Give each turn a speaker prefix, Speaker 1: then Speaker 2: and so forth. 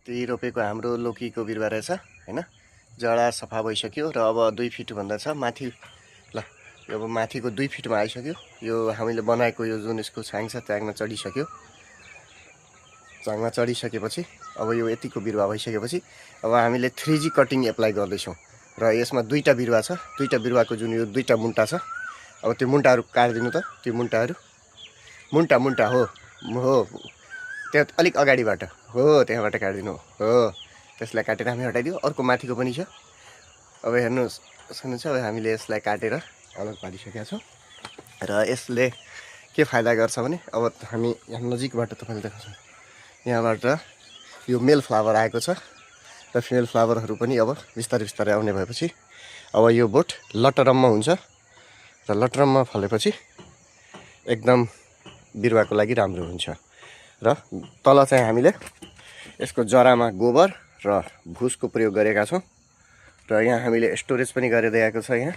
Speaker 1: त्यही रोपेको हाम्रो लौकीको बिरुवा रहेछ हैन। जडा सफा भइसक्यो र अब 2 फिटभन्दा छ माथि। ल यो अब माथिको 2 फिटमा आइसक्यो। यो हामीले बनाएको यो जुन यसको छाङ छ त्यागमा चढिसक्यो। चाङमा चढिसकेपछि अब यो यतिको बिरुवा भइसकेपछि अब हामीले 3G कटिङ एप्लाई गर्दैछौँ र यसमा 2टा बिरुवा छ। 2टा बिरुवाको जुन यो 2टा मुन्टा छ, अब त्यो मुन्टाहरू काटिदिनु त। त्यो मुन्टाहरू मुन्टा हो हो त्यो अलिक अगाडिबाट हो, त्यहाँबाट काटिदिनु हो। त्यसलाई काटेर हामी हटाइदियो। अर्को माथिको पनि छ। अब हेर्नुहोस् सुन्नुहुन्छ, अब हामीले यसलाई काटेर अलग पारिसकेका छौँ र यसले के फाइदा गर्छ भने अब हामी यहाँ नजिकबाट तपाईँले देखाउँछौँ। यहाँबाट यो मेल फ्लावर आएको छ र फिमेल फ्लावरहरू पनि अब बिस्तारै आउने भएपछि अब यो बोट लटरममा हुन्छ र लटरममा फलेपछि एकदम बिरुवाको लागि राम्रो हुन्छ। र तल चाहिँ हामीले यसको जरामा गोबर र भुसको प्रयोग गरेका छौँ र यहाँ हामीले स्टोरेज पनि गरेर दिएको छ। यहाँ